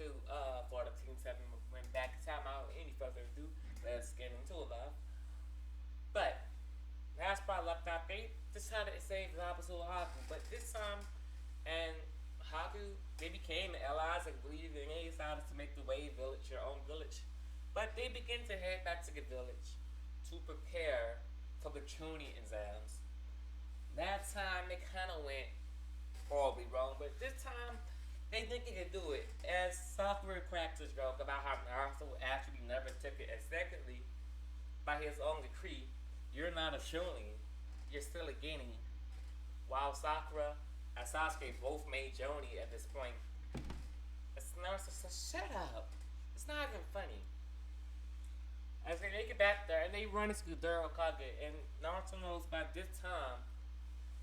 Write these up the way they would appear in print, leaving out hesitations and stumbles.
to for the Team 7 went back in time. Without any further ado, let's get into it, love. But last part left out, they decided to save Zabuza Haku, but this time, and Haku, they became allies and believed, and they decided to make the Wave Village their own village. But they begin to head back to the village to prepare for the tuning exams. That time, they kind of went horribly wrong, but this time, they think they could do it. As Sakura cracks his joke about how Naruto actually never took it, and secondly, by his own decree, you're not a Chunin, you're still a Genin. While Sakura and Sasuke both made Joni at this point. Naruto says, shut up. It's not even funny. As they make it back there, and they run into the Hokage, and Naruto knows by this time,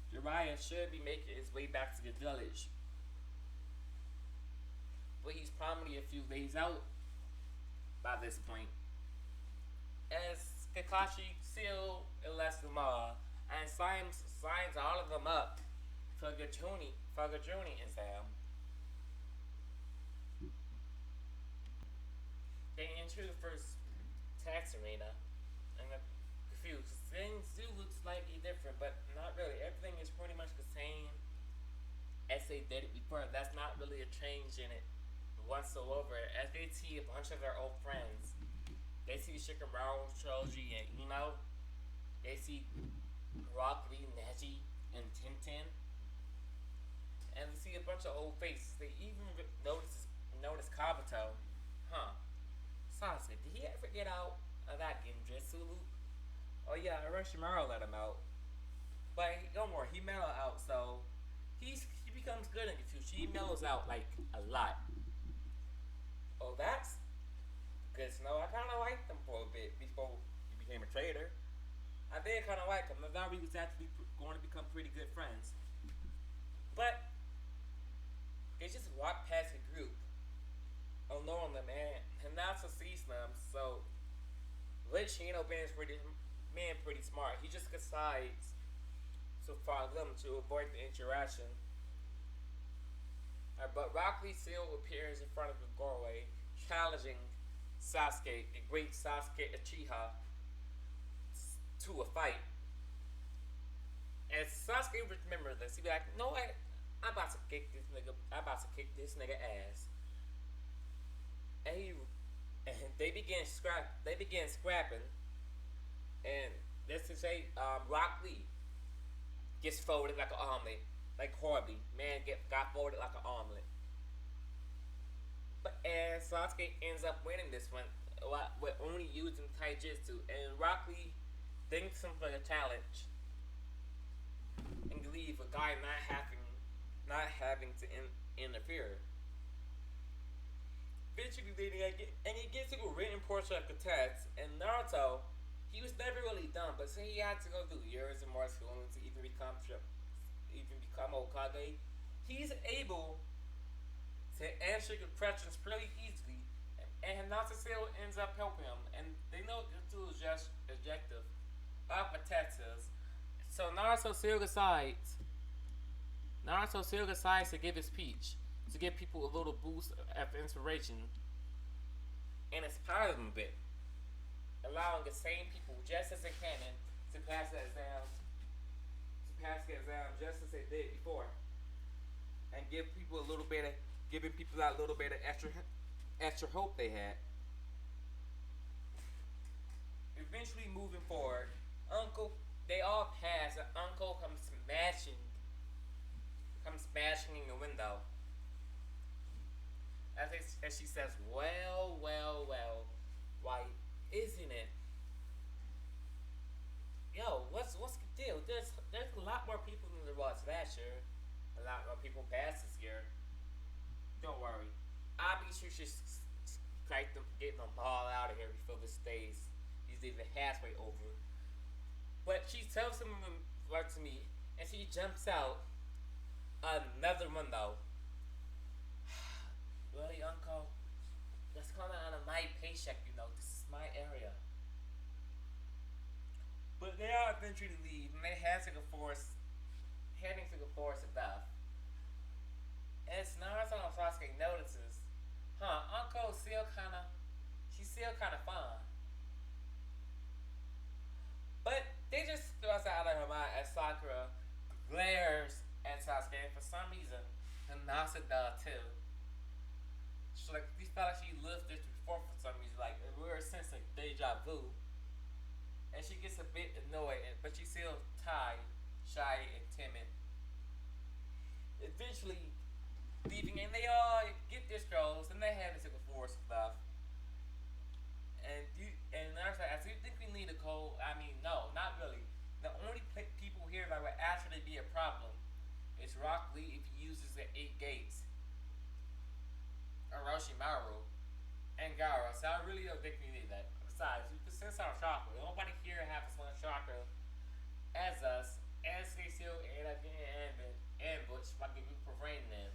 Jiraiya should be making his way back to the village. But he's probably a few days out by this point. As Kakashi still elects them all and signs all of them up for the Chunin exam. They enter the first tax arena and they're confused. Things do look slightly different, but not really. Everything is pretty much the same as they did it before. That's not really a change in it whatsoever. As they see a bunch of their old friends. They see Shikamaru, Choji, and Ino. They see Rock Lee, Neji, and Tintin. And they see a bunch of old faces. They even notice Kabuto. Huh. Sasuke, did he ever get out of that Genjutsu loop? Oh yeah, Orochimaru let him out. But don't worry, he mellowed out, so he becomes good in Genjutsu. He mellows out like a lot. Oh, that's good to know. I kind of liked him for a bit before he became a traitor. I did kind of like him. I thought we was actually going to become pretty good friends. But they just walked past the group, unknowing them, and Hinata sees them. So, which being pretty smart, he just decides to follow them to avoid the interaction. But Rock Lee still appears in front of the doorway, challenging Sasuke, the great Sasuke Uchiha, to a fight. And Sasuke remembers this. He be like, "No, I'm about to kick this nigga. I'm about to kick this nigga ass." And they begin scrapping. And let's just say, Rock Lee gets folded like an omelet, like horribly. Man got folded like an omelet. And Sasuke ends up winning this one with only using taijutsu, and Rock Lee thanks him for the challenge and leave a guy not having to interfere. Eventually, he gets to a written portion of the test, and Naruto, he was never really done, but since he had to go through years and more schooling to even become Hokage, he's able to answer the questions pretty easily, and Hinata still ends up helping him, and they know this is just objective of the test is. So Naruto still decides to give his speech, to give people a little boost of inspiration, and inspire them a bit, allowing the same people just as they can to pass the exam just as they did before, and giving people that little bit of extra hope they had. Eventually, moving forward, they all pass, and Uncle comes smashing in the window. As she says, well, why isn't it? Yo, what's the deal? There's a lot more people than there was last year. A lot more people passed this year. Don't worry. I'll be sure she's getting them all out of here before this stays. He's even halfway over. But she tells him what to me, and she jumps out another window. Really, Uncle? That's coming out of my paycheck, This is my area. But they all eventually leave, and they heading to the forest of death. As Naruto and Sasuke notices, still kind of, she's still kind of fun, but they just throw us out of her mind as Sakura glares at Sasuke, and for some reason, Hinata does too. She like we felt like she lived this before for some reason, like we were sensing deja vu, and she gets a bit annoyed, but she's still tired, shy, and timid. Eventually, leaving, and they all get their scrolls, and they have this Civil War stuff. And I was like, I do think we need a code. I mean, no, not really. The only people here that would actually be a problem is Rock Lee if he uses the 8 gates, Orochimaru, and Gaara. So I really don't think we need that. Besides, we can sense our chakra. Nobody here has as much chakra as us, and they still end up getting ambushed by the group of Rain Men.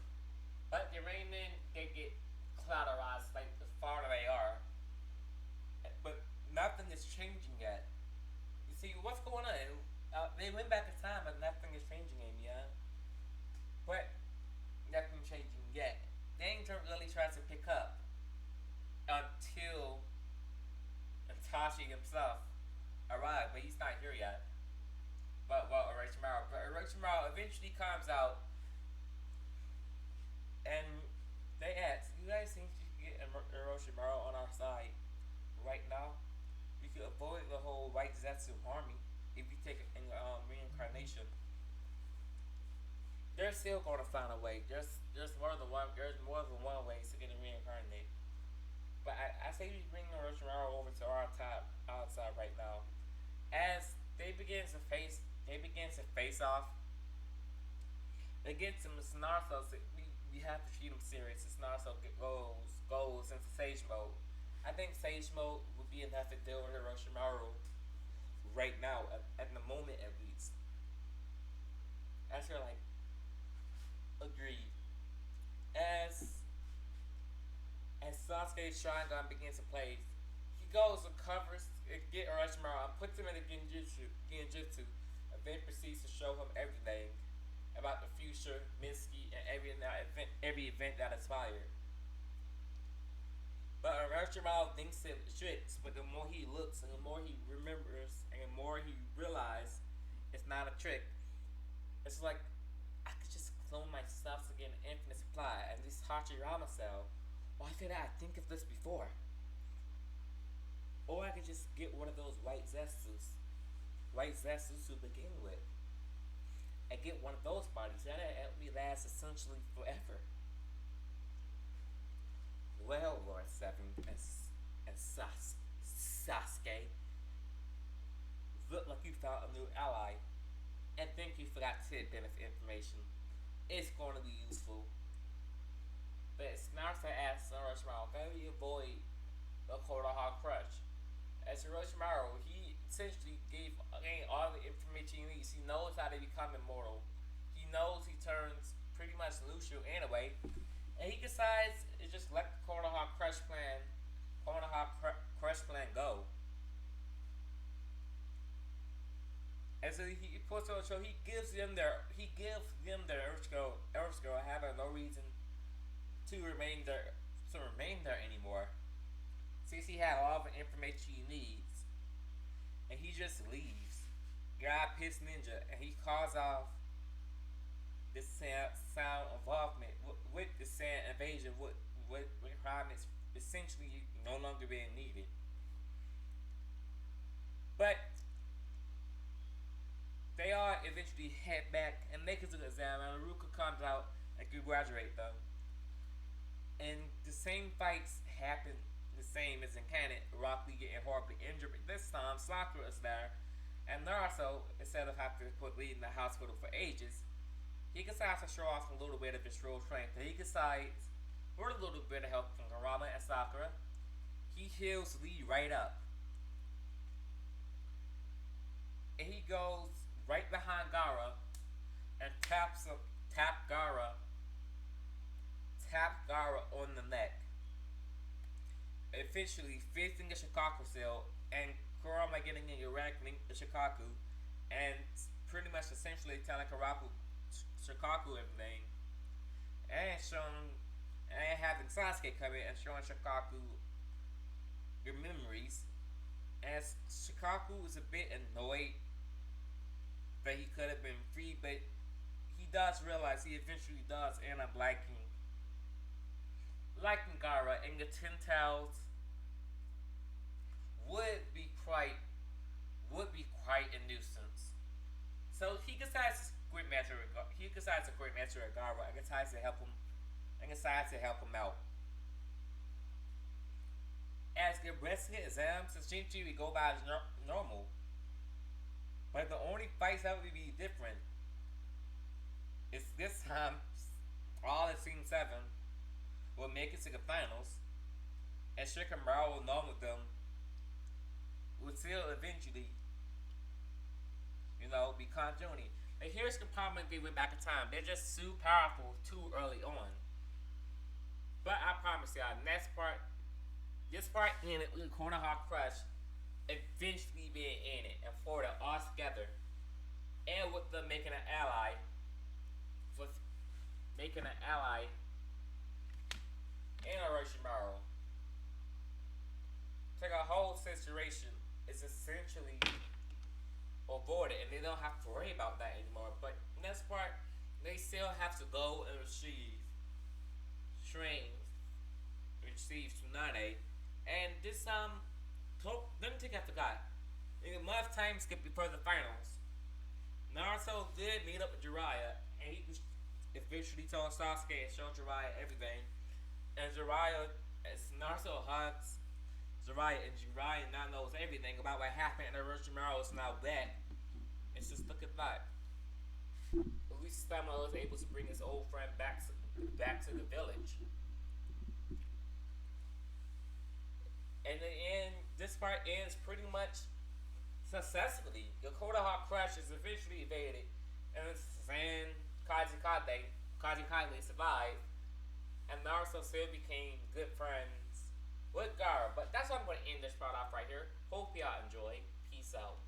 But the Rain Men, they get cloudized like the farther they are. But nothing is changing yet. You see, what's going on? They went back in time, but nothing is changing, Amy. Yeah? But nothing changing yet. Danger really tries to pick up until Itachi himself arrived, but he's not here yet. But Orochimaru eventually comes out, and they ask, "You guys think you can get Orochimaru on our side right now? We could avoid the whole White Zetsu army if we take it in reincarnation." They're still going to find a way. There's more than one. There's more than one way to get him reincarnated. But I say we bring Orochimaru over to our outside right now. As they begin to face off. They get to Miss Naruto. So we have to treat him serious. As Naruto goes into Sage mode. I think Sage mode would be enough to deal with Orochimaru right now, at the moment at least. As you're like, agreed. As Sasuke's Sharingan begins to play, he goes and covers get Orochimaru and puts him in a genjutsu, and then proceeds to show him everything about the future, Mitsuki, and every event that inspired. But Orochimaru thinks it tricks, but the more he looks and the more he remembers and the more he realizes it's not a trick, it's like I could just clone myself to get an infinite supply and this Hachirama cell. Why did I think of this before? Or I could just get one of those white Zetsus to begin with, and get one of those bodies. That'll help me last essentially forever. Well, Lord Seven and Sasuke, look like you found a new ally, and thank you for that tidbit of information. It's going to be useful. But Naruto asks Orochimaru, how do you avoid the Konoha Crush? As Orochimaru, he essentially gave all the information he needs. He knows how to become immortal. He knows he turns pretty much Lucio anyway. And he decides to just let the Konoha Crush plan go. And so he puts on the show. He gives them their Earth Girl having no reason to remain there anymore. Since he had all the information he needs, and he just leaves. God pissed ninja, and he calls off this sound involvement with the sand invasion with requirements essentially no longer being needed. But they all eventually head back and make it to the exam, and Ruka comes out and congratulate them. And the same fights happen the same as in canon, Rock Lee getting horribly injured, but this time Sakura is there, and Naruto, instead of having to put Lee in the hospital for ages, he decides to show off a little bit of his real strength. He decides, with a little bit of help from Kurama and Sakura, he heals Lee right up. And he goes right behind Gaara and tap Gaara on the neck, eventually fixing the Shikaku cell, and Kurama getting in eradicating the Shikaku, and pretty much essentially telling Shikaku everything, and and having Sasuke come in and showing Shikaku your memories. As Shikaku was a bit annoyed that he could have been free, but he does realize he eventually does end up liking Gara, and the Ten Tails would be quite a nuisance. So he decides to quit master. He decides to quit master Gara and decides to help him. And decides to help him out. As the rest of his exams, essentially we go by as normal. But the only fights that would be different is this time all the Team 7 will make it to the finals, and Shikamaru along with them will still eventually, become Johnny. And here's the problem they went back in time. They're just too powerful too early on. But I promise y'all, this part in it with Corner Hawk Crush eventually being in it and for it all together. And with them making an ally in Orochimaru. So the whole situation is essentially avoided and they don't have to worry about that anymore. But in this part, they still have to go and receive Tsunade. And this let me take I forgot. In a month time skip before the finals, Naruto did meet up with Jiraiya, and he eventually told Sasuke and showed Jiraiya everything. And Jiraiya, as Naruto hugs Jiraiya, and Jiraiya now knows everything about what happened, and Orochimaru is now back. It's just look at that. At least Stamina was able to bring his old friend back to the village. And then this part ends pretty much successfully. The Koda Hawk Crush is eventually evaded, and then Kazekage survived, and Naruto still became good friends with Gaara. But that's why I'm going to end this part off right here. Hope y'all enjoy. Peace out.